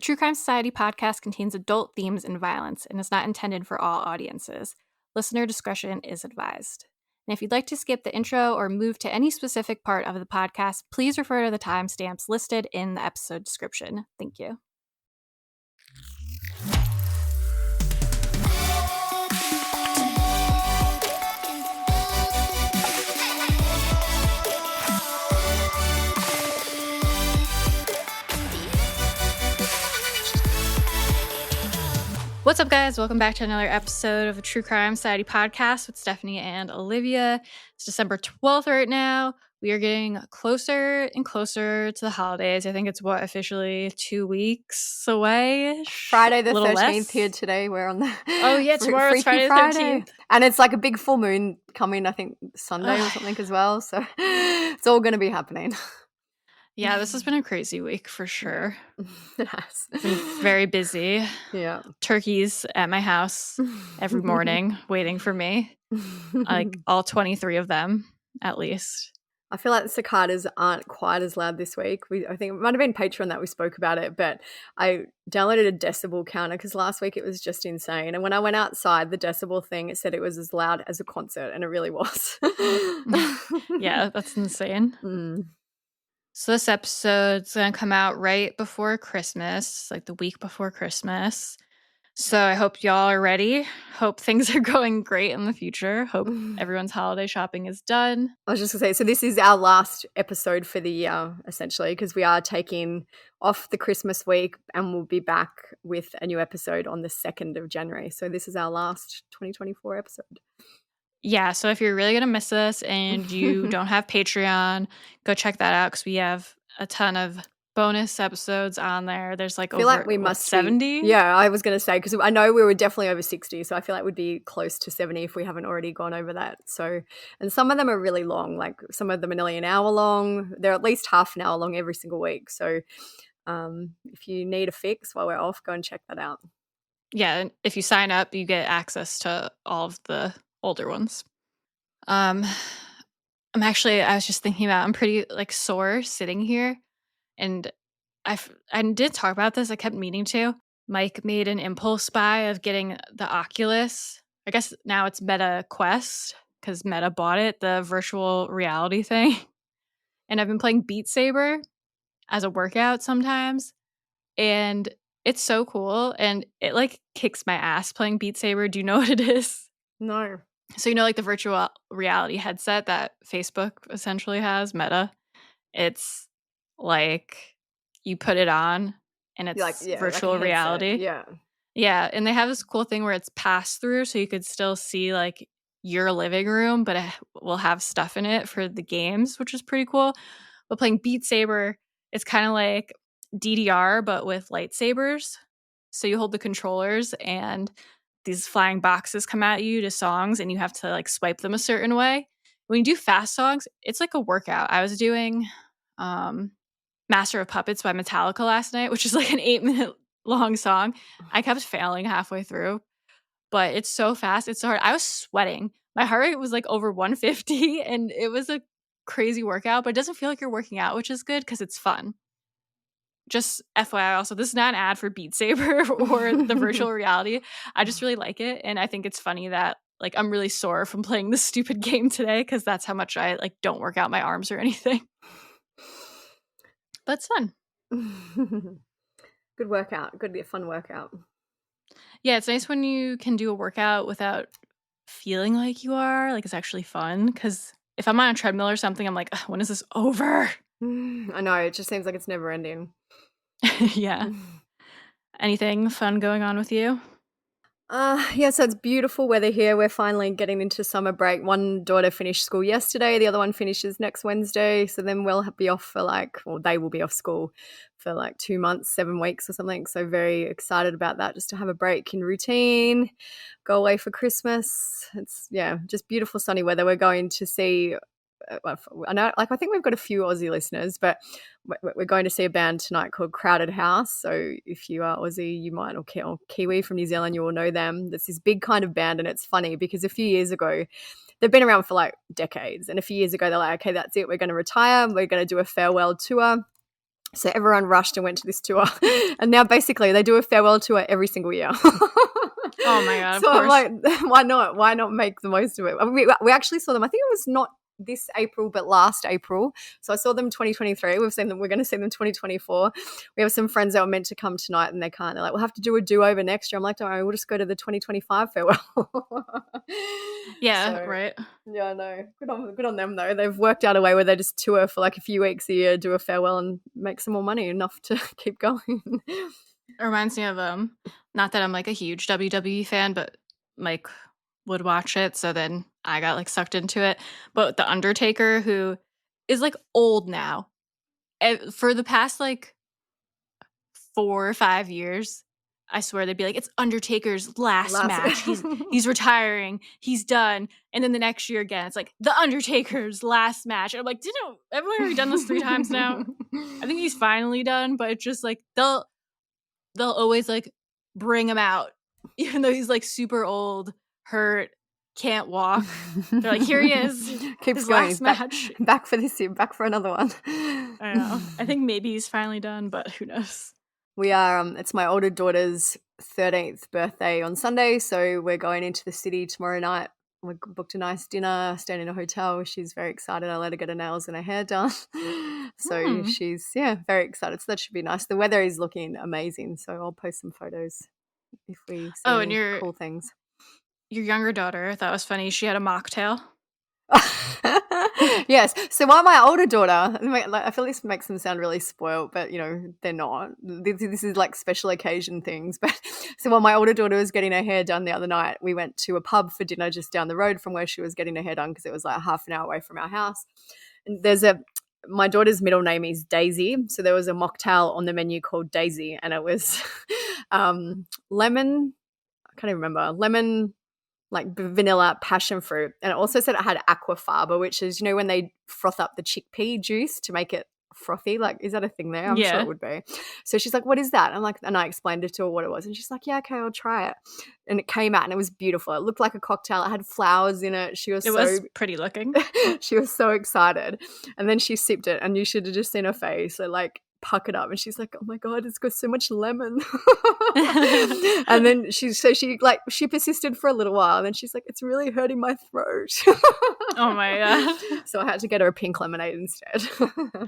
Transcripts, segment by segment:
True Crime Society podcast contains adult themes and violence and is not intended for all audiences. Listener discretion is advised. And if you'd like to skip the intro or move to any specific part of the podcast, please refer to the timestamps listed in the episode description. Thank you. What's up, guys? Welcome back to another episode of the True Crime Society podcast with Stephanie and Olivia. It's December 12th right now. We are getting closer and closer to the holidays. I think it's, officially 2 weeks away? Friday the 13th here today. We're on the Oh, yeah, tomorrow's Friday the 13th. And it's like a big full moon coming, I think, Sunday or something as well. So it's all going to be happening. Yeah, this has been a crazy week for sure. It has. Been very busy. Yeah. Turkeys at my house every morning waiting for me. Like all 23 of them, at least. I feel like the cicadas aren't quite as loud this week. I think it might have been Patreon that we spoke about it, but I downloaded a decibel counter because last week it was just insane. And when I went outside, the decibel thing, it said it was as loud as a concert, and it really was. Yeah, that's insane. Mm. So this episode's going to come out right before Christmas, like the week before Christmas. So I hope y'all are ready. Hope things are going great in the future. Hope everyone's holiday shopping is done. I was just going to say, so this is our last episode for the year, essentially, because we are taking off the Christmas week and we'll be back with a new episode on the 2nd of January. So this is our last 2024 episode. Yeah, so if you're really going to miss us and you don't have Patreon, go check that out because we have a ton of bonus episodes on there. There's like over like we must 70. Yeah, I was going to say, because I know we were definitely over 60, so I feel like we'd be close to 70 if we haven't already gone over that. So, and some of them are really long, like some of them are nearly an hour long. They're at least half an hour long every single week. So if you need a fix while we're off, go and check that out. Yeah, and if you sign up, you get access to all of the older ones. I was just thinking about, I'm pretty like sore sitting here, and I did talk about this. I kept meaning to. Mike made an impulse buy of getting the Oculus. I guess now it's Meta Quest because Meta bought it, the virtual reality thing. And I've been playing Beat Saber as a workout sometimes, and it's so cool. And it like kicks my ass playing Beat Saber. Do you know what it is? No. So you know, like the virtual reality headset that Facebook essentially has, Meta. It's like you put it on and it's like, virtual like reality. Yeah. Yeah. And they have this cool thing where it's pass through, so you could still see like your living room, but it will have stuff in it for the games, which is pretty cool. But playing Beat Saber, it's kind of like DDR, but with lightsabers. So you hold the controllers and these flying boxes come at you to songs, and you have to like swipe them a certain way. When you do fast songs, it's like a workout. I was doing Master of Puppets by Metallica last night, which is like an 8-minute long song. I kept failing halfway through, but it's so fast. It's so hard. I was sweating. My heart rate was like over 150, and it was a crazy workout, but it doesn't feel like you're working out, which is good because it's fun. Just FYI, also, this is not an ad for Beat Saber or the virtual reality. I just really like it, and I think it's funny that like I'm really sore from playing this stupid game today because that's how much I like don't work out my arms or anything. But it's fun. Good workout. Good to be a fun workout. Yeah, it's nice when you can do a workout without feeling like you are. Like it's actually fun, because if I'm on a treadmill or something, I'm like, when is this over? I know, it just seems like it's never ending. Yeah. Anything fun going on with you? Yeah, so it's beautiful weather here. We're finally getting into summer break. One daughter finished school yesterday. The other one finishes next Wednesday. So then we'll be off for they will be off school for like 2 months, 7 weeks or something. So very excited about that, just to have a break in routine, go away for Christmas. It's, just beautiful sunny weather. We're going to see... I think we've got a few Aussie listeners, but we're going to see a band tonight called Crowded House. So if you are Aussie, you might, or Kiwi from New Zealand, you will know them. It's this big kind of band, and it's funny because a few years ago, they've been around for like decades, and a few years ago they're like, okay, that's it, we're going to retire, we're going to do a farewell tour. So everyone rushed and went to this tour. And now basically they do a farewell tour every single year. Oh my God, of So I'm course. like, why not? Why not make the most of it? I mean, we actually saw them. I think it was not this April, but last April. So I saw them 2023. We've seen them. We're going to see them 2024. We have some friends that were meant to come tonight and they can't. They're like, we'll have to do a do-over next year. I'm like, don't worry, we'll just go to the 2025 farewell. Yeah, So right. yeah, I know. Good on them though. They've worked out a way where they just tour for like a few weeks a year, do a farewell, and make some more money, enough to keep going. It reminds me of not that I'm like a huge WWE fan, but Mike would watch it, so then I got like sucked into it. But The Undertaker, who is like old now, for the past like 4 or 5 years, I swear they'd be like, it's Undertaker's last Last. match. He's retiring. He's done. And then the next year again, it's like the Undertaker's last match. And I'm like, didn't everyone already done this 3 times now? I think he's finally done, but it's just like they'll always like bring him out, even though he's like super old, hurt, can't walk. They're like, here he is, Keeps his going. last He's match. back for this year, back for another one. I know. I think maybe he's finally done, but who knows? We are, it's my older daughter's 13th birthday on Sunday, so we're going into the city tomorrow night. We booked a nice dinner, staying in a hotel. She's very excited. I let her get her nails and her hair done. So she's, very excited. So that should be nice. The weather is looking amazing, so I'll post some photos if we see Oh, and any cool things. Your younger daughter, that was funny. She had a mocktail. Yes. So while my older daughter, I feel this makes them sound really spoiled, but they're not. This is like special occasion things. But so while my older daughter was getting her hair done the other night, we went to a pub for dinner just down the road from where she was getting her hair done, because it was like half an hour away from our house. And my daughter's middle name is Daisy, so there was a mocktail on the menu called Daisy, and it was lemon. I can't even remember. Lemon, like vanilla, passion fruit. And it also said it had aquafaba, which is, when they froth up the chickpea juice to make it frothy. Like, is that a thing there? I'm sure it would be. So she's like, what is that? I'm like, and I explained it to her what it was. And she's like, yeah, okay, I'll try it. And it came out and it was beautiful. It looked like a cocktail. It had flowers in it. It was pretty looking. She was so excited. And then she sipped it, and you should have just seen her face. So like, puckered up, and she's like, oh my God, it's got so much lemon. And then she persisted for a little while, and then she's like, it's really hurting my throat. Oh my God. So I had to get her a pink lemonade instead.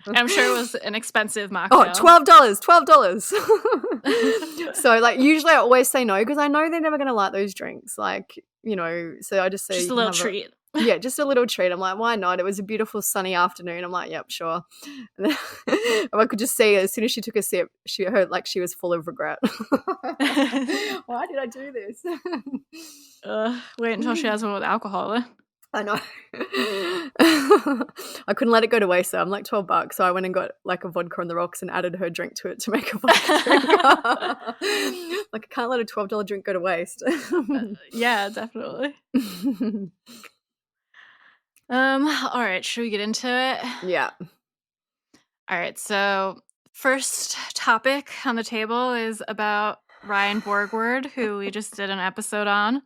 I'm sure it was an expensive mocktail. $12. So like, usually I always say no, because I know they're never going to like those drinks, like, so I just say just a little treat. Yeah, just a little treat. I'm like, why not? It was a beautiful sunny afternoon. I'm like, yep, sure. And then I could just see, as soon as she took a sip, she heard like she was full of regret. Why did I do this? Wait until she has one with alcohol. I know. I couldn't let it go to waste, though. I'm like $12, so I went and got like a vodka on the rocks and added her drink to it to make a vodka drink. Like, I can't let a $12 drink go to waste. Yeah, definitely. All right, should we get into it? Yeah. All right, so first topic on the table is about Ryan Borgward, who we just did an episode on.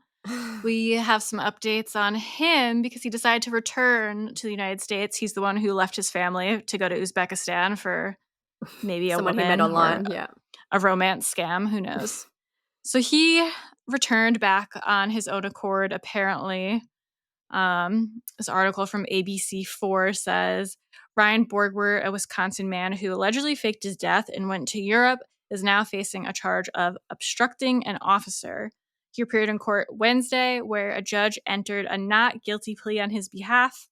We have some updates on him because he decided to return to the United States. He's the one who left his family to go to Uzbekistan for maybe someone he met online, a romance scam, who knows. So he returned back on his own accord, apparently. This article from ABC4 says Ryan Borgward, a Wisconsin man who allegedly faked his death and went to Europe, is now facing a charge of obstructing an officer. He appeared in court Wednesday, where a judge entered a not guilty plea on his behalf.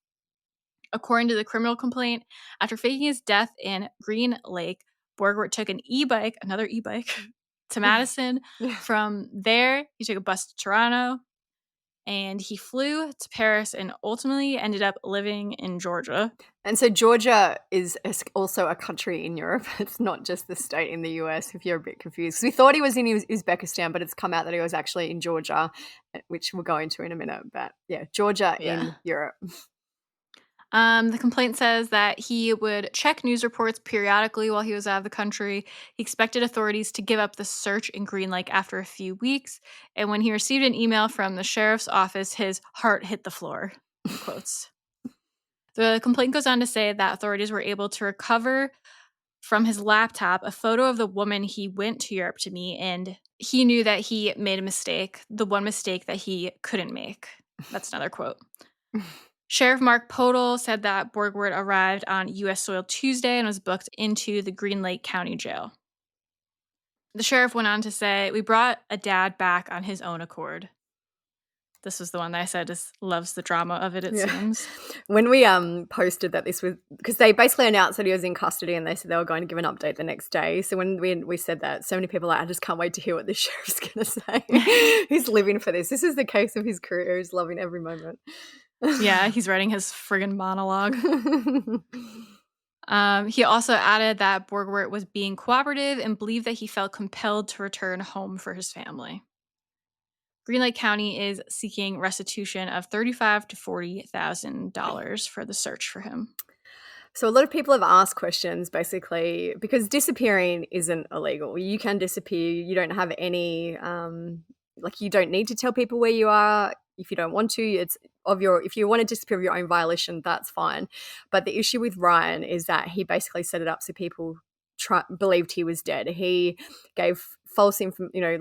According to the criminal complaint, after faking his death in Green Lake, Borgward took another e-bike, to Madison. From there, he took a bus to Toronto, and he flew to Paris and ultimately ended up living in Georgia. And so Georgia is also a country in Europe. It's not just the state in the US, if you're a bit confused. We thought he was in Uzbekistan, but it's come out that he was actually in Georgia, which we'll go into in a minute. But yeah, Georgia in Europe. The complaint says that he would check news reports periodically while he was out of the country. He expected authorities to give up the search in Green Lake after a few weeks. And when he received an email from the sheriff's office, his heart hit the floor. In quotes. The complaint goes on to say that authorities were able to recover from his laptop a photo of the woman he went to Europe to meet, and he knew that he made a mistake, the one mistake that he couldn't make. That's another quote. Sheriff Mark Podol said that Borgward arrived on U.S. soil Tuesday and was booked into the Green Lake County Jail. The sheriff went on to say, "We brought a dad back on his own accord." This was the one that I said just loves the drama of it seems. When we posted that this was, because they basically announced that he was in custody and they said they were going to give an update the next day. So when we said that, so many people are like, I just can't wait to hear what the sheriff's going to say. He's living for this. This is the case of his career. He's loving every moment. Yeah, he's writing his friggin' monologue. He also added that Borgward was being cooperative and believed that he felt compelled to return home for his family. Green Lake County is seeking restitution of $35,000 to $40,000 for the search for him. So a lot of people have asked questions, basically, because disappearing isn't illegal. You can disappear. You don't have any, you don't need to tell people where you are if you don't want to. If you want to disappear of your own violation, that's fine. But the issue with Ryan is that he basically set it up so people believed he was dead. He gave false information,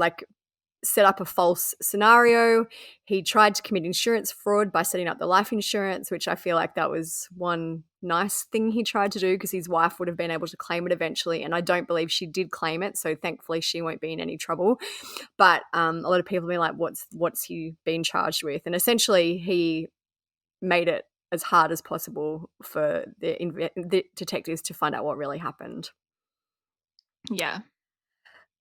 set up a false scenario. He tried to commit insurance fraud by setting up the life insurance, which I feel like that was one nice thing he tried to do because his wife would have been able to claim it eventually. And I don't believe she did claim it. So thankfully she won't be in any trouble. But a lot of people have been like, what's he been charged with? And essentially he made it as hard as possible for the detectives to find out what really happened. Yeah.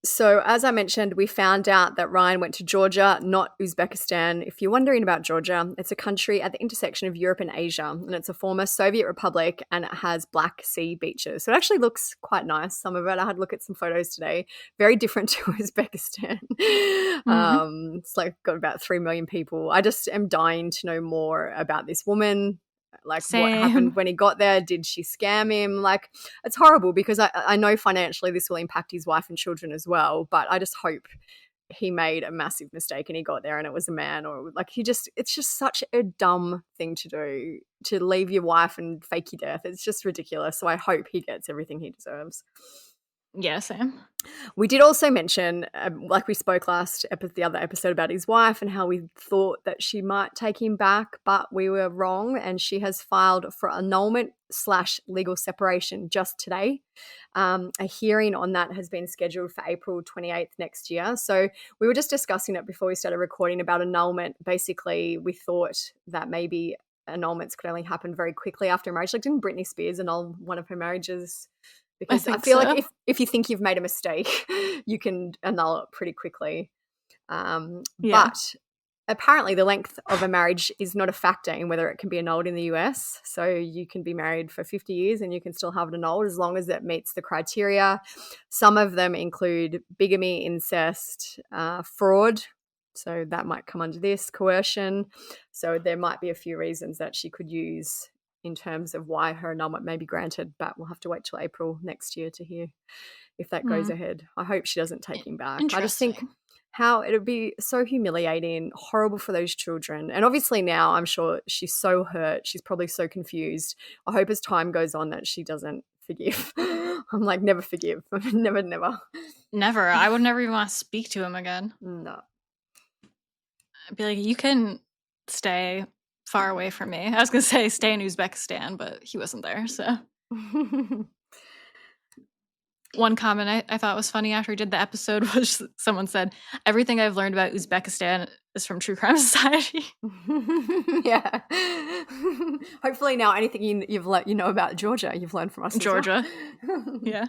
So as I mentioned, we found out that Ryan went to Georgia, not Uzbekistan. If you're wondering about Georgia, it's a country at the intersection of Europe and Asia, and it's a former Soviet republic, and it has Black Sea beaches. So it actually looks quite nice, some of it. I had a look at some photos today. Very different to Uzbekistan. Mm-hmm. It's got about 3 million people. I just am dying to know more about this woman. Same. What happened when he got there? Did she scam him? It's horrible because I know financially this will impact his wife and children as well, but I just hope he made a massive mistake and he got there and it was a man, or it's just such a dumb thing to do, to leave your wife and fake your death. It's just ridiculous. So I hope he gets everything he deserves. Yeah, same. We did also mention, we spoke the other episode about his wife and how we thought that she might take him back, but we were wrong, and she has filed for annulment/legal separation just today. A hearing on that has been scheduled for April 28th next year. So we were just discussing it before we started recording about annulment. Basically, we thought that maybe annulments could only happen very quickly after marriage. Didn't Britney Spears annul one of her marriages? Because I feel like if you think you've made a mistake, you can annul it pretty quickly. But apparently the length of a marriage is not a factor in whether it can be annulled in the US. So you can be married for 50 years and you can still have it annulled as long as it meets the criteria. Some of them include bigamy, incest, fraud. So that might come under this, coercion. So there might be a few reasons that she could use in terms of why her annulment may be granted, but we'll have to wait till April next year to hear if that goes ahead. I hope she doesn't take him back. I just think how it would be so humiliating, horrible for those children. And obviously now I'm sure she's so hurt. She's probably so confused. I hope as time goes on that she doesn't forgive. I'm like, never forgive. Never, never. Never. I would never even want to speak to him again. No. I'd be like, you can stay far away from me. I was going to say stay in Uzbekistan, but he wasn't there, so. One comment I thought was funny after he did the episode was someone said, everything I've learned about Uzbekistan is from True Crime Society. Yeah. Hopefully now anything you've about Georgia, you've learned from us. Georgia. Yeah.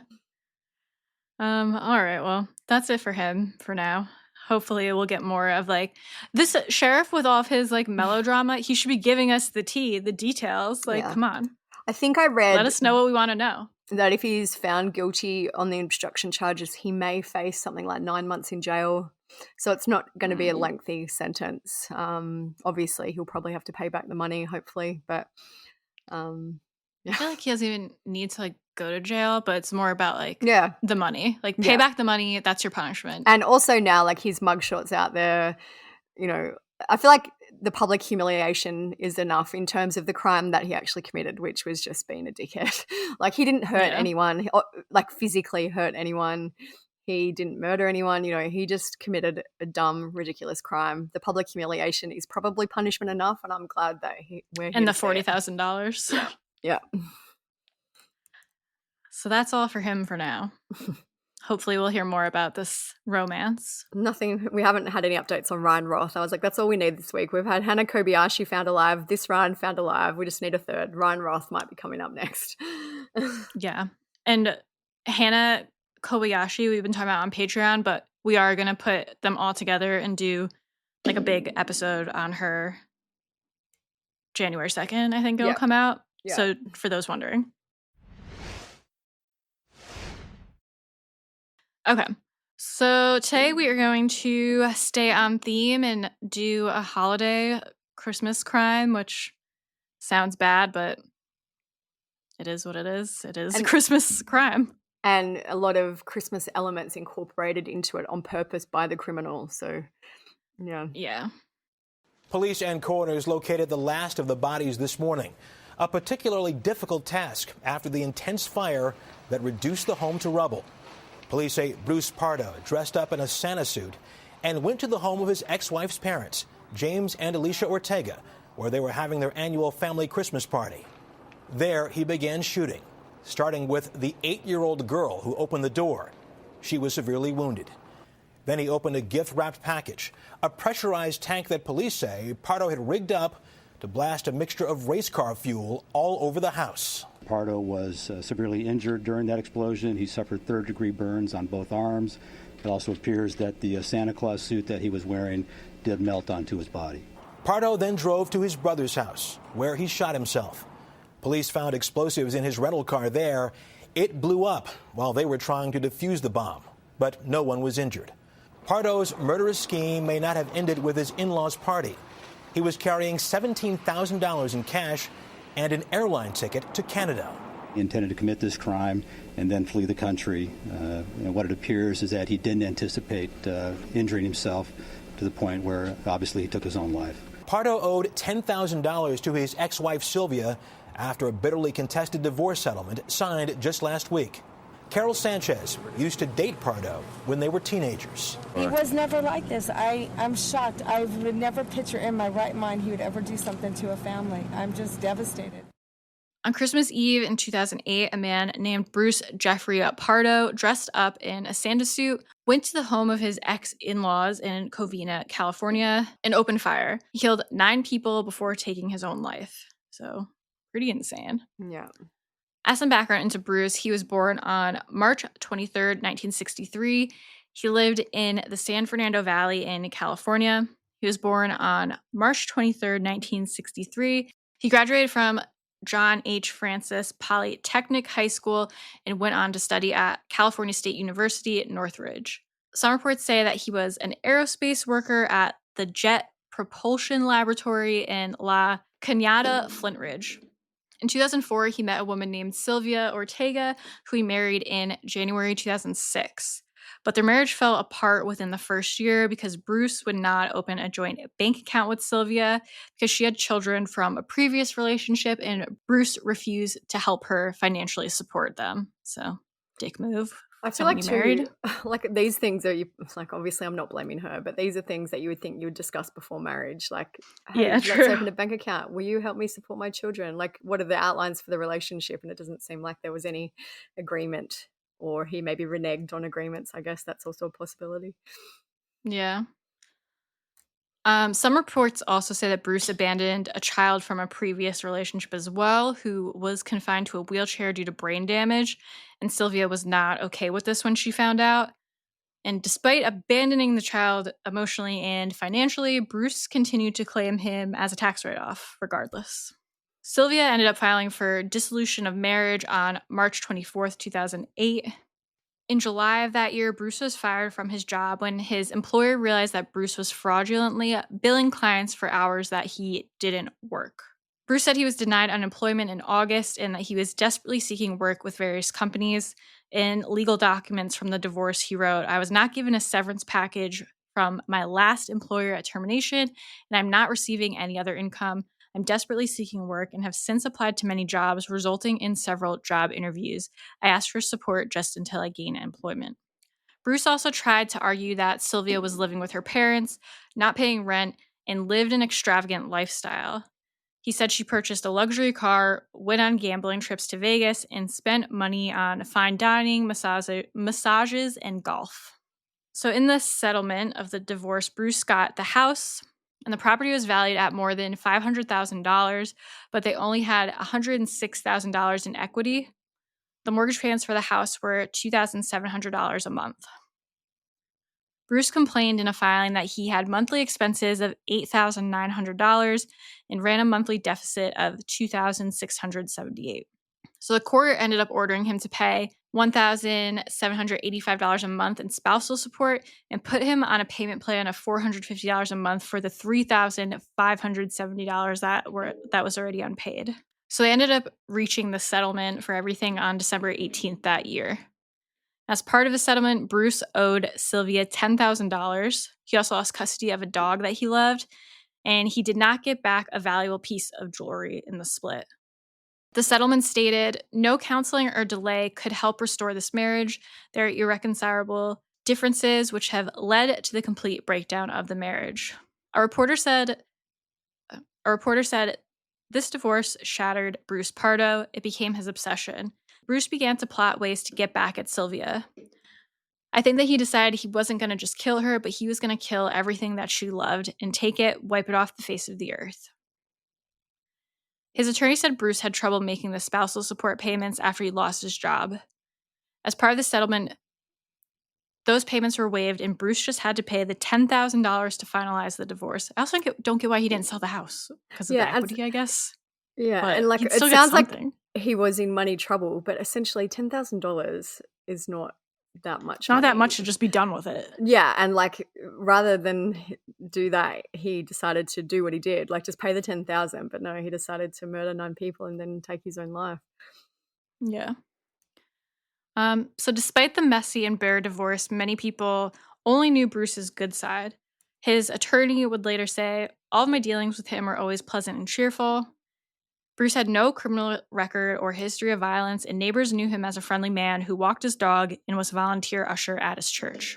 All right, well, that's it for him for now. Hopefully we'll get more of this sheriff with all of his melodrama. He should be giving us the tea, the details. Come on. I think I read. Let us know what we want to know. That if he's found guilty on the obstruction charges, he may face something like 9 months in jail. So it's not going to be a lengthy sentence. Obviously, he'll probably have to pay back the money, hopefully. But I feel like he doesn't even need to go to jail, but it's more about the money. Pay back the money, that's your punishment. And also now his mugshot's out there, I feel like the public humiliation is enough in terms of the crime that he actually committed, which was just being a dickhead. Like, he didn't hurt anyone, like physically hurt anyone. He didn't murder anyone. He just committed a dumb, ridiculous crime. The public humiliation is probably punishment enough, and I'm glad that we're here. And the $40,000. Yeah. So that's all for him for now. Hopefully we'll hear more about this romance. Nothing. We haven't had any updates on Ryan Roth. I was like, that's all we need this week. We've had Hannah Kobayashi found alive. This Ryan found alive. We just need a third. Ryan Roth might be coming up next. Yeah. And Hannah Kobayashi, we've been talking about on Patreon, but we are going to put them all together and do like a big episode on her January 2nd, I think it'll come out. Yeah. So for those wondering. Okay, so today we are going to stay on theme and do a holiday Christmas crime, which sounds bad, but it is what it is. It is a Christmas crime. And a lot of Christmas elements incorporated into it on purpose by the criminal, so yeah. Yeah. Police and coroners located the last of the bodies this morning, a particularly difficult task after the intense fire that reduced the home to rubble. Police say Bruce Pardo dressed up in a Santa suit and went to the home of his ex-wife's parents, James and Alicia Ortega, where they were having their annual family Christmas party. There, he began shooting, starting with the 8-year-old girl who opened the door. She was severely wounded. Then he opened a gift-wrapped package, a pressurized tank that police say Pardo had rigged up to blast a mixture of race car fuel all over the house. Pardo was severely injured during that explosion. He suffered third-degree burns on both arms. It also appears that the Santa Claus suit that he was wearing did melt onto his body. Pardo then drove to his brother's house, where he shot himself. Police found explosives in his rental car there. It blew up while they were trying to defuse the bomb, but no one was injured. Pardo's murderous scheme may not have ended with his in-laws' party. He was carrying $17,000 in cash and an airline ticket to Canada. He intended to commit this crime and then flee the country. What it appears is that he didn't anticipate injuring himself to the point where obviously he took his own life. Pardo owed $10,000 to his ex-wife Sylvia after a bitterly contested divorce settlement signed just last week. Carol Sanchez used to date Pardo when they were teenagers. He was never like this. I'm shocked. I would never picture in my right mind he would ever do something to a family. I'm just devastated. On Christmas Eve in 2008, a man named Bruce Jeffrey Pardo, dressed up in a Santa suit, went to the home of his ex-in-laws in Covina, California, and opened fire. He killed 9 people before taking his own life. So, pretty insane. Yeah. As some background into Bruce, he was born on March 23rd, 1963. He lived in the San Fernando Valley in California. He was born on March 23rd, 1963. He graduated from John H. Francis Polytechnic High School and went on to study at California State University at Northridge. Some reports say that he was an aerospace worker at the Jet Propulsion Laboratory in La Cañada, Flint Ridge. In 2004, he met a woman named Sylvia Ortega, who he married in January 2006. But their marriage fell apart within the first year because Bruce would not open a joint bank account with Sylvia because she had children from a previous relationship, and Bruce refused to help her financially support them. So, dick move. I feel like too, like these things are, like obviously I'm not blaming her, but these are things that you would think you would discuss before marriage. Like, hey, let's open a bank account. Will you help me support my children? Like, what are the outlines for the relationship? And it doesn't seem like there was any agreement, or he maybe reneged on agreements. I guess that's also a possibility. Yeah. Some reports also say that Bruce abandoned a child from a previous relationship as well, who was confined to a wheelchair due to brain damage, and Sylvia was not okay with this when she found out. And despite abandoning the child emotionally and financially, Bruce continued to claim him as a tax write-off regardless. Sylvia ended up filing for dissolution of marriage on March 24th, 2008. In July of that year, Bruce was fired from his job when his employer realized that Bruce was fraudulently billing clients for hours that he didn't work. Bruce said he was denied unemployment in August and that he was desperately seeking work with various companies. In legal documents from the divorce, he wrote, "I was not given a severance package from my last employer at termination, and I'm not receiving any other income. I'm desperately seeking work and have since applied to many jobs, resulting in several job interviews. I asked for support just until I gain employment. Bruce also tried to argue that Sylvia was living with her parents, not paying rent, and lived an extravagant lifestyle. He said she purchased a luxury car, went on gambling trips to Vegas, and spent money on fine dining, massages, and golf. So in the settlement of the divorce, Bruce got the house, and the property was valued at more than $500,000, but they only had $106,000 in equity. The mortgage payments for the house were $2,700 a month. Bruce complained in a filing that he had monthly expenses of $8,900 and ran a monthly deficit of $2,678. So the court ended up ordering him to pay $1,785 a month in spousal support and put him on a payment plan of $450 a month for the $3,570 that was already unpaid. So they ended up reaching the settlement for everything on December 18th that year. As part of the settlement, Bruce owed Sylvia $10,000. He also lost custody of a dog that he loved, and he did not get back a valuable piece of jewelry in the split. The settlement stated, no counseling or delay could help restore this marriage. There are irreconcilable differences which have led to the complete breakdown of the marriage. A reporter said, this divorce shattered Bruce Pardo. It became his obsession. Bruce began to plot ways to get back at Sylvia. I think that he decided he wasn't going to just kill her, but he was going to kill everything that she loved and take it, wipe it off the face of the earth. His attorney said Bruce had trouble making the spousal support payments after he lost his job. As part of the settlement, those payments were waived, and Bruce just had to pay the $10,000 to finalize the divorce. I also don't get why he didn't sell the house because of the equity, I guess. Yeah, But and he'd it still get sounds like something. he was in money trouble, but essentially $10,000 is not that much Not that money. much to just be done with it. Yeah, and rather than do that, he decided to do what he did, just pay the $10,000. But no, he decided to murder 9 people and then take his own life. Yeah. So despite the messy and bare divorce, many people only knew Bruce's good side. His attorney would later say, all of my dealings with him were always pleasant and cheerful. Bruce had no criminal record or history of violence, and neighbors knew him as a friendly man who walked his dog and was a volunteer usher at his church.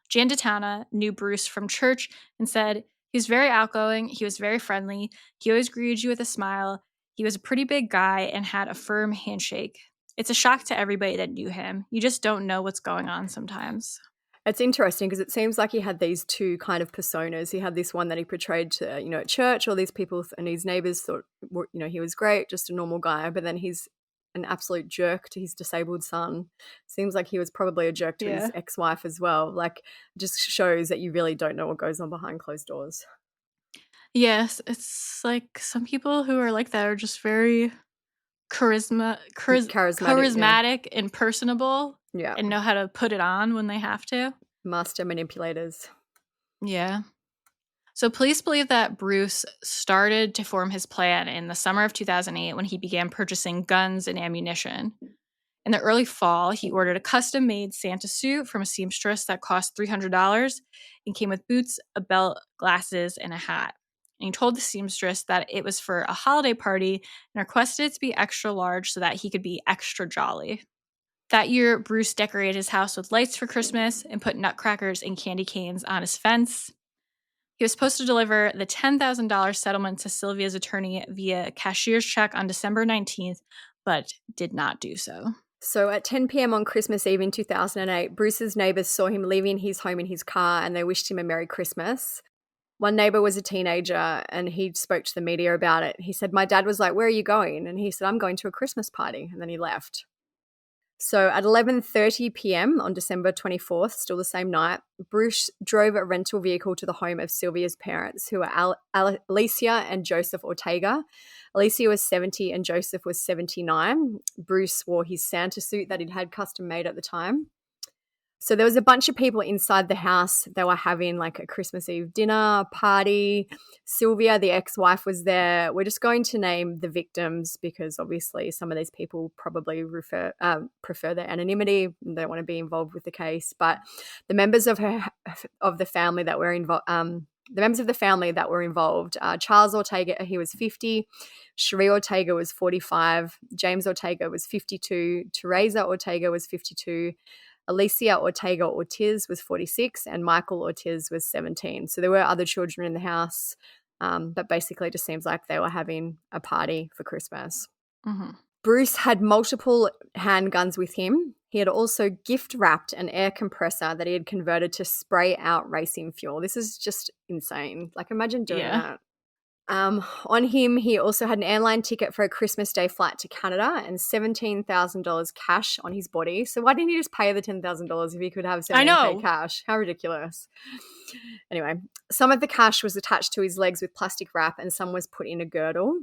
Jan DeTana knew Bruce from church and said, he was very outgoing, he was very friendly, he always greeted you with a smile, he was a pretty big guy and had a firm handshake. It's a shock to everybody that knew him. You just don't know what's going on sometimes. It's interesting because it seems like he had these two kind of personas. He had this one that he portrayed to, at church. All these people and his neighbors thought, he was great, just a normal guy. But then he's an absolute jerk to his disabled son. Seems like he was probably a jerk to his ex-wife as well. Just shows that you really don't know what goes on behind closed doors. Yes, it's like some people who are like that are just very charismatic and personable. Yeah. And know how to put it on when they have to. Master manipulators. Yeah. So police believe that Bruce started to form his plan in the summer of 2008 when he began purchasing guns and ammunition. In the early fall, he ordered a custom-made Santa suit from a seamstress that cost $300 and came with boots, a belt, glasses, and a hat. And he told the seamstress that it was for a holiday party and requested it to be extra large so that he could be extra jolly. That year, Bruce decorated his house with lights for Christmas and put nutcrackers and candy canes on his fence. He was supposed to deliver the $10,000 settlement to Sylvia's attorney via cashier's check on December 19th, but did not do so. So at 10 p.m. on Christmas Eve in 2008, Bruce's neighbors saw him leaving his home in his car and they wished him a Merry Christmas. One neighbor was a teenager and he spoke to the media about it. He said, my dad was like, where are you going? And he said, I'm going to a Christmas party. And then he left. So at 11:30 p.m. on December 24th, still the same night, Bruce drove a rental vehicle to the home of Sylvia's parents, who are Alicia and Joseph Ortega. Alicia was 70 and Joseph was 79. Bruce wore his Santa suit that he'd had custom made at the time. So there was a bunch of people inside the house. They were having like a Christmas Eve dinner party. Sylvia, the ex-wife, was there. We're just going to name the victims because obviously some of these people probably prefer their anonymity. They don't want to be involved with the case. But the members of the family that were involved, Charles Ortega, he was 50. Cherie Ortega was 45. James Ortega was 52. Teresa Ortega was 52. Alicia Ortega Ortiz was 46 and Michael Ortiz was 17. So there were other children in the house, but basically it just seems like they were having a party for Christmas. Mm-hmm. Bruce had multiple handguns with him. He had also gift-wrapped an air compressor that he had converted to spray out racing fuel. This is just insane. Like, imagine doing that. On him, he also had an airline ticket for a Christmas Day flight to Canada and $17,000 cash on his body. So why didn't he just pay the $10,000 if he could have $17,000 cash? How ridiculous. Anyway, some of the cash was attached to his legs with plastic wrap and some was put in a girdle.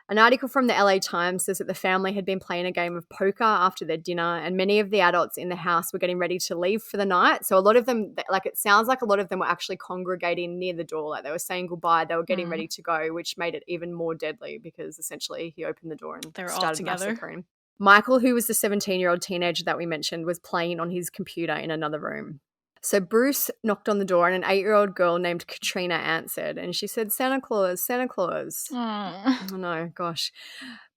An article from the LA Times says that the family had been playing a game of poker after their dinner and many of the adults in the house were getting ready to leave for the night. So a lot of them, like it sounds like a lot of them were actually congregating near the door. Like they were saying goodbye. They were getting ready to go, which made it even more deadly because essentially he opened the door and they were started all together. massacring. Michael, who was the 17-year-old teenager that we mentioned, was playing on his computer in another room. So Bruce knocked on the door and an 8-year-old girl named Katrina answered and she said, Santa Claus, Santa Claus. Oh no, gosh.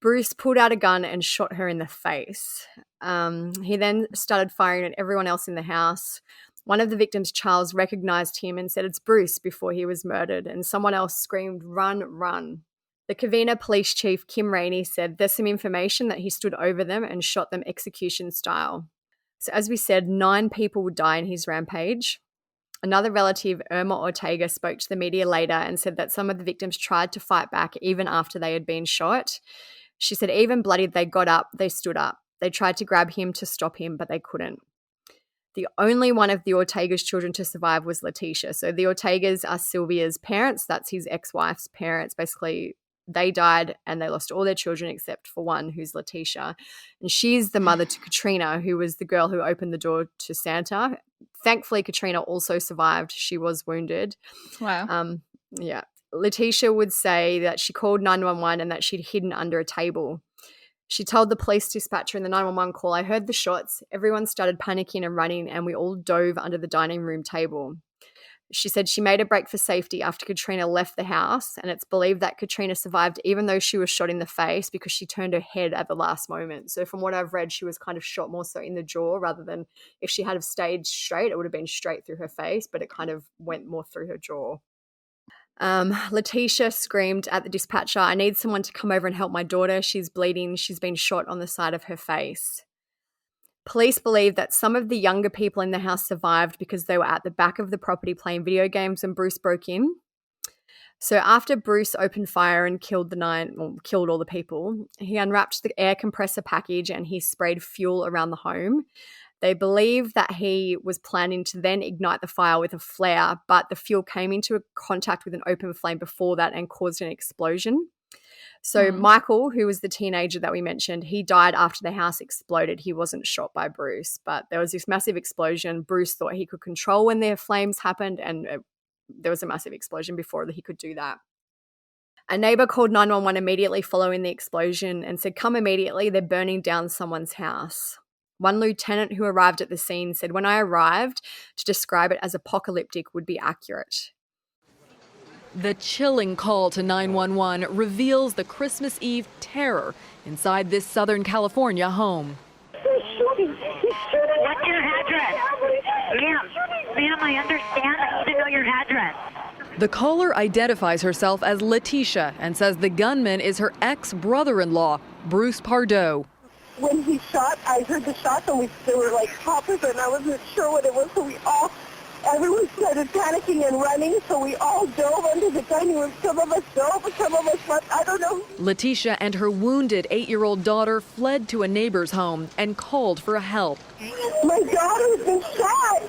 Bruce pulled out a gun and shot her in the face. He then started firing at everyone else in the house. One of the victims, Charles, recognized him and said, it's Bruce, before he was murdered. And someone else screamed, run, run. The Covina police chief, Kim Rainey, said there's some information that he stood over them and shot them execution style. So as we said, 9 people would die in his rampage. Another relative, Irma Ortega, spoke to the media later and said that some of the victims tried to fight back even after they had been shot. She said even bloodied, they got up, they stood up. They tried to grab him to stop him, but they couldn't. The only one of the Ortega's children to survive was Letitia. So the Ortegas are Sylvia's parents. That's his ex-wife's parents. Basically, they died and they lost all their children except for one, who's Letitia. And she's the mother to Katrina, who was the girl who opened the door to Santa. Thankfully, Katrina also survived. She was wounded. Wow. Yeah. Letitia would say that she called 911 and that she'd hidden under a table. She told the police dispatcher in the 911 call, I heard the shots. Everyone started panicking and running and we all dove under the dining room table. She said she made a break for safety after Katrina left the house, and it's believed that Katrina survived even though she was shot in the face because she turned her head at the last moment. So from what I've read, she was kind of shot more so in the jaw rather than if she had have stayed straight, it would have been straight through her face, but it kind of went more through her jaw. Letitia screamed at the dispatcher, I need someone to come over and help my daughter. She's bleeding. She's been shot on the side of her face. Police believe that some of the younger people in the house survived because they were at the back of the property playing video games when Bruce broke in. So after Bruce opened fire and killed all the people, he unwrapped the air compressor package and he sprayed fuel around the home. They believe that he was planning to then ignite the fire with a flare, but the fuel came into contact with an open flame before that and caused an explosion. So Michael, who was the teenager that we mentioned, he died after the house exploded. He wasn't shot by Bruce, but there was this massive explosion. Bruce thought he could control when the flames happened, and there was a massive explosion before he could do that. A neighbor called 911 immediately following the explosion and said, come immediately, they're burning down someone's house. One lieutenant who arrived at the scene said, when I arrived, to describe it as apocalyptic would be accurate. The chilling call to 911 reveals the Christmas Eve terror inside this Southern California home. What's your address? Ma'am, I understand. I need to know your address. The caller identifies herself as Letitia and says the gunman is her ex-brother-in-law, Bruce Pardo. When he shot, I heard the shots and there were like poppers and I wasn't sure what it was, so everyone started panicking and running, so we all dove under the dining room. Some of us dove, some of us left, I don't know. Letitia and her wounded 8-year-old daughter fled to a neighbor's home and called for help. My daughter's been shot.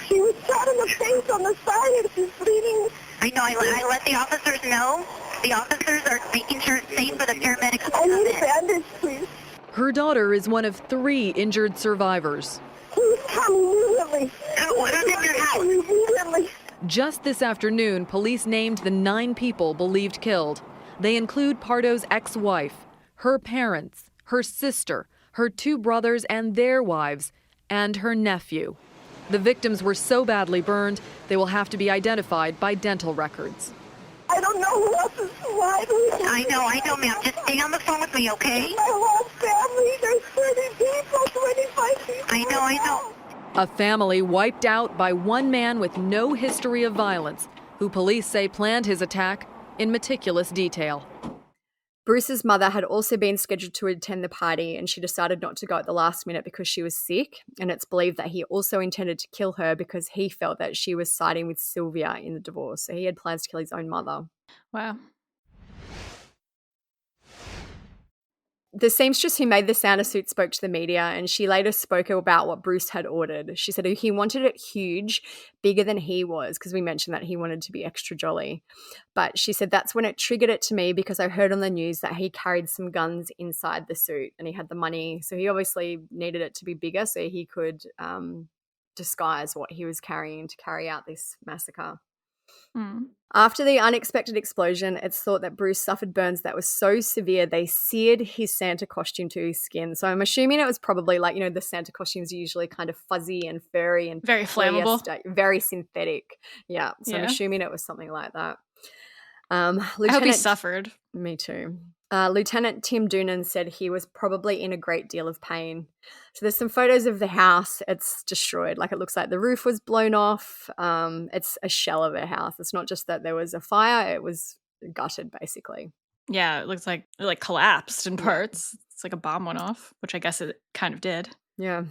She was shot in the face on the side and she's bleeding. I know, I let the officers know. The officers are making sure it's safe for the paramedics. I need a bandage, please. Her daughter is one of 3 injured survivors. Please come immediately. Who's in your house? Immediately. Just this afternoon, police named the 9 people believed killed. They include Pardo's ex-wife, her parents, her sister, her 2 brothers and their wives, and her nephew. The victims were so badly burned, they will have to be identified by dental records. I don't know who else is alive. I know, ma'am. Just stay on the phone with me, okay? My whole family, there's 30 people, 25 people. I know. A family wiped out by one man with no history of violence, who police say planned his attack in meticulous detail. Bruce's mother had also been scheduled to attend the party, and she decided not to go at the last minute because she was sick. And it's believed that he also intended to kill her because he felt that she was siding with Sylvia in the divorce. So he had plans to kill his own mother. Wow. The seamstress who made the Santa suit spoke to the media, and she later spoke about what Bruce had ordered. She said he wanted it huge, bigger than he was, because we mentioned that he wanted to be extra jolly. But she said that's when it triggered it to me, because I heard on the news that he carried some guns inside the suit and he had the money. So he obviously needed it to be bigger so he could disguise what he was carrying to carry out this massacre. After the unexpected explosion, it's thought that Bruce suffered burns that were so severe they seared his Santa costume to his skin. So I'm assuming it was probably like, the Santa costumes are usually kind of fuzzy and furry and very flammable, very synthetic. Yeah. So I'm assuming it was something like that. I hope he suffered. Me too. Lieutenant Tim Doonan said he was probably in a great deal of pain. So there's some photos of the house. It's destroyed. Like, it looks like the roof was blown off. It's a shell of a house. It's not just that there was a fire. It was gutted, basically. Yeah, it looks like it collapsed in parts. It's like a bomb went off, which I guess it kind of did. Yeah.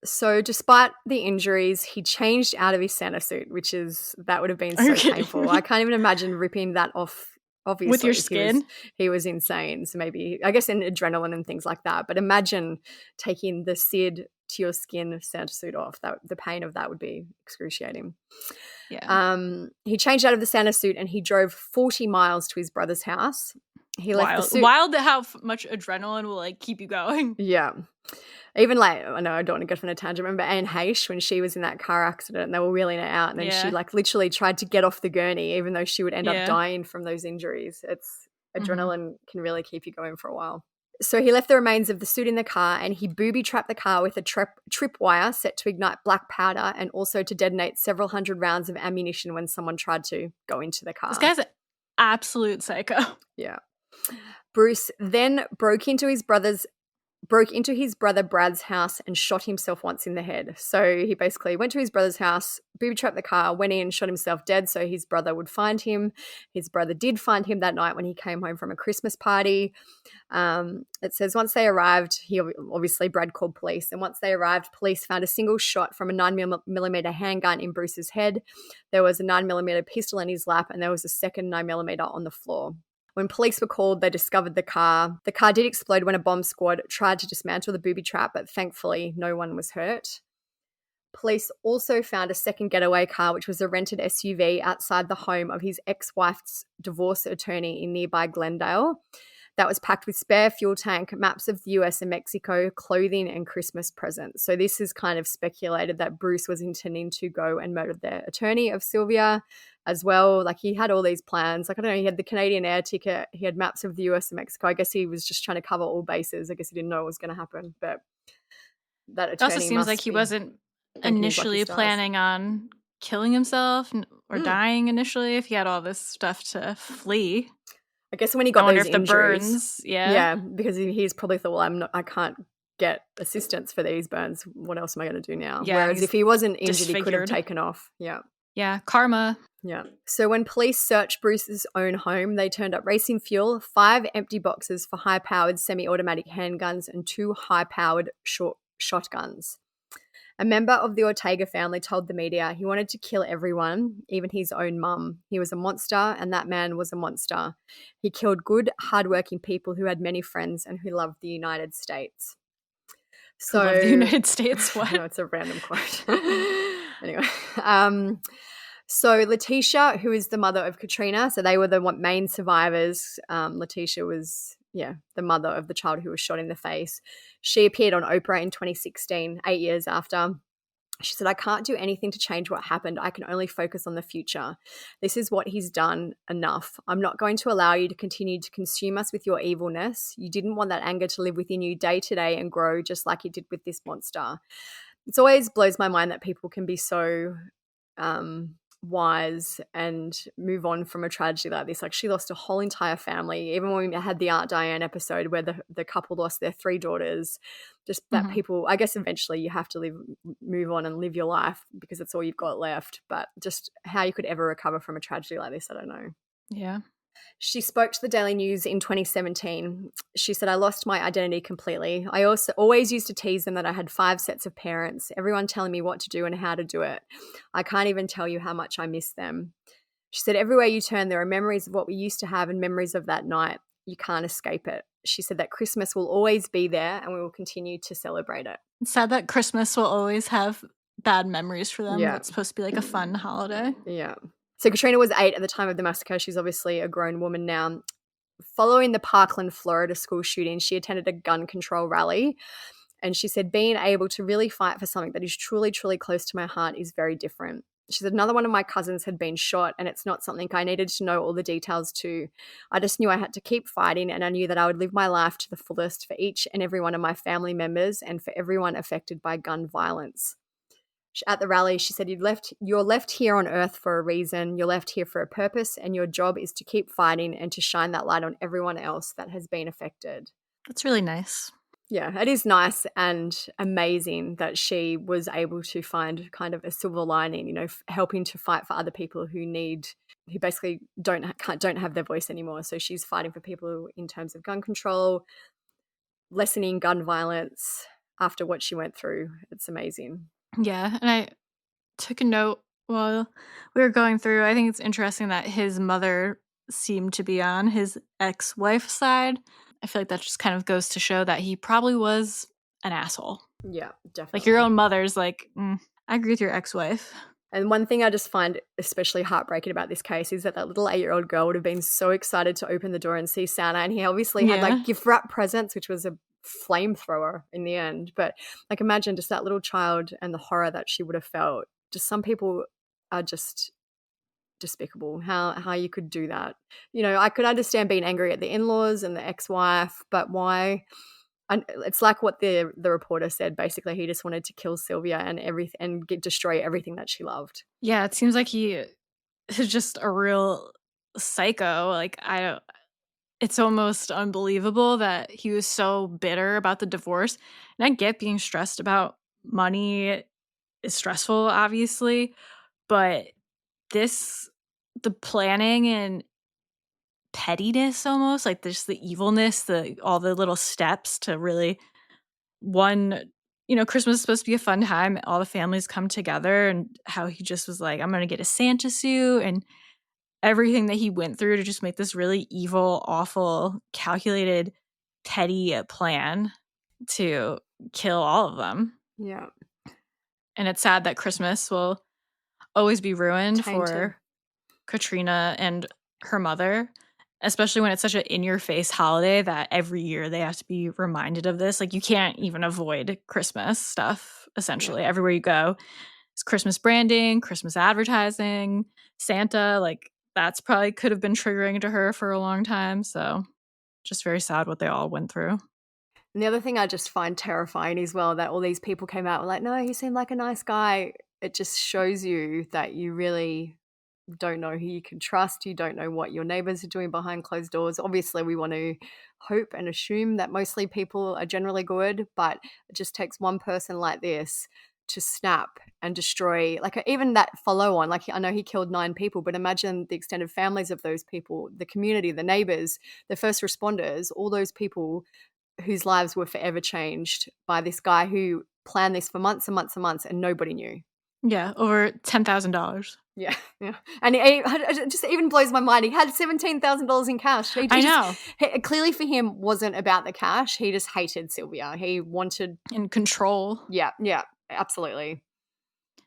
So despite the injuries, he changed out of his Santa suit, that would have been so painful. I can't even imagine ripping that off. Obviously, with your skin, he was insane. So maybe, I guess, in adrenaline and things like that. But imagine taking the seared to your skin Santa suit off. The pain of that would be excruciating. Yeah. He changed out of the Santa suit and he drove 40 miles to his brother's house. He left the suit. Wild how much adrenaline will keep you going. Yeah. Even I know I don't want to go on a tangent. Remember Anne Heche when she was in that car accident and they were wheeling her out, and then she literally tried to get off the gurney, even though she would end up dying from those injuries. It's adrenaline can really keep you going for a while. So he left the remains of the suit in the car and he booby-trapped the car with a tripwire set to ignite black powder and also to detonate several hundred rounds of ammunition when someone tried to go into the car. This guy's an absolute psycho. Yeah. Bruce then broke into his brother Brad's house and shot himself once in the head. So he basically went to his brother's house, booby-trapped the car, went in, shot himself dead so his brother would find him. His brother did find him that night when he came home from a Christmas party. It says once they arrived, Brad called police, and once they arrived, police found a single shot from a 9mm handgun in Bruce's head. There was a 9mm pistol in his lap, and there was a second 9mm on the floor. When police were called, they discovered the car. The car did explode when a bomb squad tried to dismantle the booby trap, but thankfully no one was hurt. Police also found a second getaway car, which was a rented SUV outside the home of his ex-wife's divorce attorney in nearby Glendale. That was packed with spare fuel tank, maps of the US and Mexico, clothing and Christmas presents. So this is kind of speculated that Bruce was intending to go and murder the attorney of Sylvia as well. He had all these plans. I don't know, he had the Canadian air ticket. He had maps of the US and Mexico. I guess he was just trying to cover all bases. I guess he didn't know what was going to happen. But that attorney it also seems like he wasn't initially planning on killing himself or dying initially if he had all this stuff to flee. I guess when he got those injuries, the burns, because he's probably thought, well, I can't get assistance for these burns. What else am I going to do now? Yeah, whereas if he wasn't injured, he could have taken off. Yeah, karma. Yeah. So when police searched Bruce's own home, they turned up racing fuel, 5 empty boxes for high-powered semi-automatic handguns, and 2 high-powered shotguns. A member of the Ortega family told the media he wanted to kill everyone, even his own mum. He was a monster, and that man was a monster. He killed good, hardworking people who had many friends and who loved the United States. So, love the United States? What? No, it's a random quote. Anyway, so Letitia, who is the mother of Katrina, so they were the main survivors. Letitia was the mother of the child who was shot in the face. She appeared on Oprah in 2016, 8 years after. She said, "I can't do anything to change what happened. I can only focus on the future. This is what he's done. Enough. I'm not going to allow you to continue to consume us with your evilness. You didn't want that anger to live within you day to day and grow just like you did with this monster." It always blows my mind that people can be so wise and move on from a tragedy like this. Like, she lost a whole entire family. Even when we had the Aunt Diane episode where the couple lost their 3 daughters, just that people, I guess eventually you have to move on and live your life because it's all you've got left. But just how you could ever recover from a tragedy like this, I don't know. Yeah. She spoke to the Daily News in 2017. She said, "I lost my identity completely. I also always used to tease them that I had 5 sets of parents, everyone telling me what to do and how to do it. I can't even tell you how much I miss them." She said, "Everywhere you turn, there are memories of what we used to have and memories of that night. You can't escape it." She said that Christmas will always be there and we will continue to celebrate it. It's sad that Christmas will always have bad memories for them. Yeah. It's supposed to be like a fun holiday. Yeah. So Katrina was 8 at the time of the massacre. She's obviously a grown woman now. Following the Parkland, Florida school shooting, she attended a gun control rally. And she said, "Being able to really fight for something that is truly, truly close to my heart is very different." She said, "Another one of my cousins had been shot, and it's not something I needed to know all the details to. I just knew I had to keep fighting, and I knew that I would live my life to the fullest for each and every one of my family members and for everyone affected by gun violence." At the rally, she said, "You're left here on earth for a reason. You're left here for a purpose, and your job is to keep fighting and to shine that light on everyone else that has been affected." That's really nice. Yeah, it is nice and amazing that she was able to find kind of a silver lining, helping to fight for other people who basically don't have their voice anymore. So she's fighting for people in terms of gun control, lessening gun violence after what she went through. It's amazing. Yeah, and I took a note while we were going through. I think it's interesting that his mother seemed to be on his ex-wife's side. I feel like that just kind of goes to show that he probably was an asshole. Yeah, definitely. Like, your own mother's like, I agree with your ex-wife. And one thing I just find especially heartbreaking about this case is that little 8-year-old girl would have been so excited to open the door and see Santa. And he obviously had like gift wrap presents, which was a flamethrower in the end. But like, imagine just that little child and the horror that she would have felt. Just some people are just despicable. How you could do that. I could understand being angry at the in-laws and the ex-wife, but why? And it's like what the reporter said. Basically, he just wanted to kill Sylvia and destroy everything that she loved. Yeah, it seems like he is just a real psycho. Like, it's almost unbelievable that he was so bitter about the divorce. And I get being stressed about money is stressful, obviously, but the planning and pettiness, almost like just the evilness, all the little steps to really, Christmas is supposed to be a fun time, all the families come together, and how he just was like, I'm gonna get a Santa suit, and everything that he went through to just make this really evil, awful, calculated, petty plan to kill all of them. Yeah. And it's sad that Christmas will always be ruined Tainted. for Katrina and her mother, especially when it's such an in-your-face holiday that every year they have to be reminded of this. Like, you can't even avoid Christmas stuff, essentially. Everywhere you go, it's Christmas branding, Christmas advertising, Santa. Like, that's probably could have been triggering to her for a long time. So just very sad what they all went through. And the other thing I just find terrifying as well, that all these people came out and were like, "No, he seemed like a nice guy." It just shows you that you really don't know who you can trust. You don't know what your neighbors are doing behind closed doors. Obviously, we want to hope and assume that mostly people are generally good, but it just takes one person like this to snap and destroy, like, even that follow on. Like, I know he killed 9 people, but imagine the extended families of those people, the community, the neighbors, the first responders, all those people whose lives were forever changed by this guy who planned this for months and months and months, and nobody knew. Yeah, over $10,000. Yeah. And it just even blows my mind. He had $17,000 in cash. I know. Clearly for him wasn't about the cash. He just hated Sylvia. He wanted... In control. Yeah, absolutely.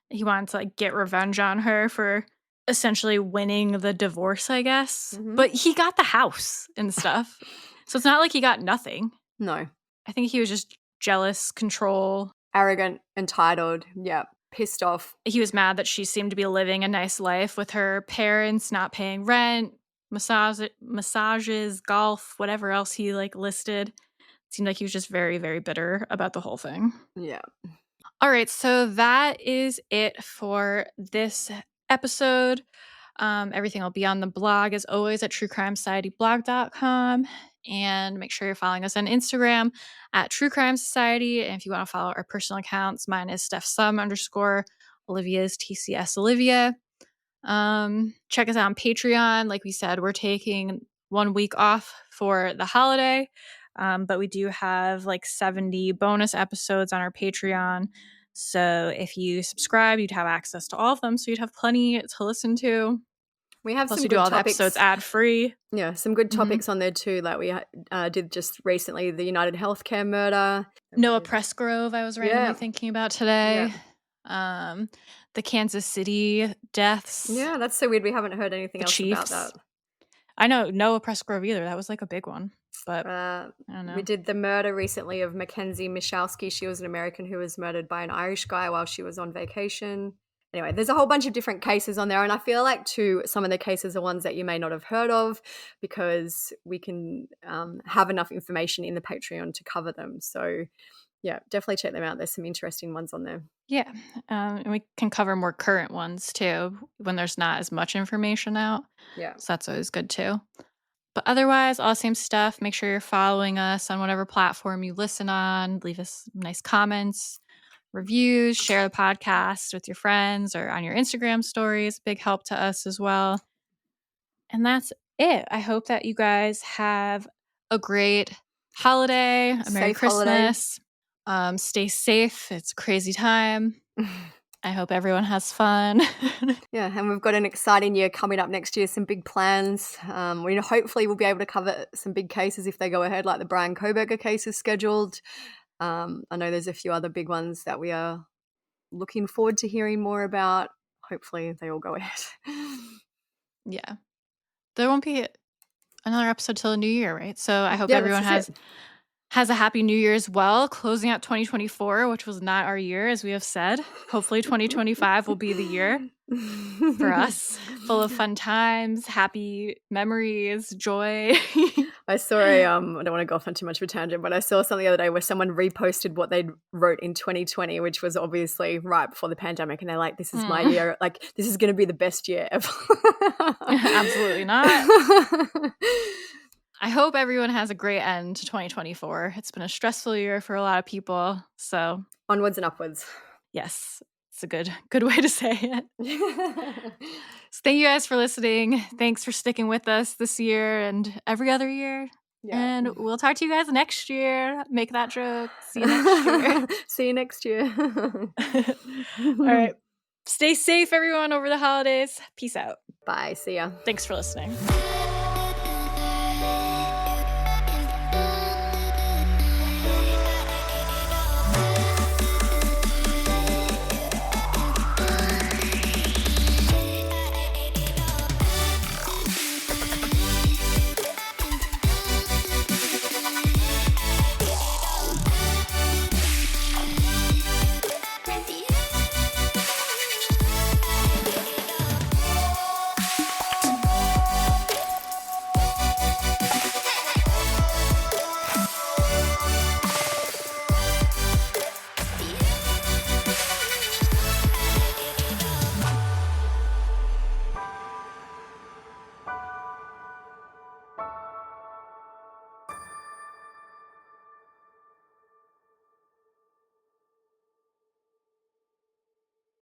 He wanted to, like, get revenge on her for essentially winning the divorce, I guess. Mm-hmm. But he got the house and stuff. So it's not like he got nothing. No. I think he was just jealous, control. Arrogant, entitled, yeah, pissed off. He was mad that she seemed to be living a nice life with her parents, not paying rent, massages, golf, whatever else he like listed. Seemed like he was just very, very bitter about the whole thing. Yeah. All right, so that is it for this episode. Everything will be on the blog as always at truecrimesocietyblog.com. And make sure you're following us on Instagram at True Crime Society. And if you want to follow our personal accounts, mine is StephSum_, Olivia's TCS Olivia. Check us out on Patreon. Like we said, we're taking 1 week off for the holiday. But we do have like 70 bonus episodes on our Patreon. So if you subscribe, you'd have access to all of them. So you'd have plenty to listen to. We have Plus, some we good do all topics. the episodes ad-free. Yeah, some good topics on there too. Like we did just recently, the United Healthcare murder. Noah Pressgrove, I was randomly thinking about today. Yeah. The Kansas City deaths. Yeah, that's so weird. We haven't heard anything else Chiefs. about that. I know Noah Pressgrove either. That was like a big one. But I don't know. We did the murder recently of Mackenzie Michalski. She was an American who was murdered by an Irish guy while she was on vacation. Anyway, there's a whole bunch of different cases on there, and I feel like too some of the cases are ones that you may not have heard of because we can have enough information in the Patreon to cover them. So yeah, definitely check them out. There's some interesting ones on there. Yeah, and we can cover more current ones too when there's not as much information out. Yeah. So that's always good too. But otherwise, all same stuff. Make sure you're following us on whatever platform you listen on. Leave us nice comments, reviews, share the podcast with your friends or on your Instagram stories. Big help to us as well. And that's it. I hope that you guys have a great holiday, a Merry Christmas. Stay safe. It's a crazy time. I hope everyone has fun. Yeah, and we've got an exciting year coming up next year, some big plans. We hopefully we'll be able to cover some big cases if they go ahead, like the Brian Koberger case is scheduled. I know there's a few other big ones that we are looking forward to hearing more about. Hopefully they all go ahead. Yeah. There won't be another episode till the new year, right? So I hope everyone has a happy new year as well, closing out 2024, which was not our year, as we have said. Hopefully 2025 will be the year for us, full of fun times, happy memories, joy. I saw I don't want to go off on too much of a tangent, but I saw something the other day where someone reposted what they wrote in 2020, which was obviously right before the pandemic, and they're like, this is my year, like this is going to be the best year ever. Absolutely not. I hope everyone has a great end to 2024. It's been a stressful year for a lot of people. So onwards and upwards. Yes, it's a good way to say it. So thank you guys for listening. Thanks for sticking with us this year and every other year. Yeah. And we'll talk to you guys next year. Make that joke. See you next year. See you next year. All right. Stay safe, everyone, over the holidays. Peace out. Bye. See ya. Thanks for listening.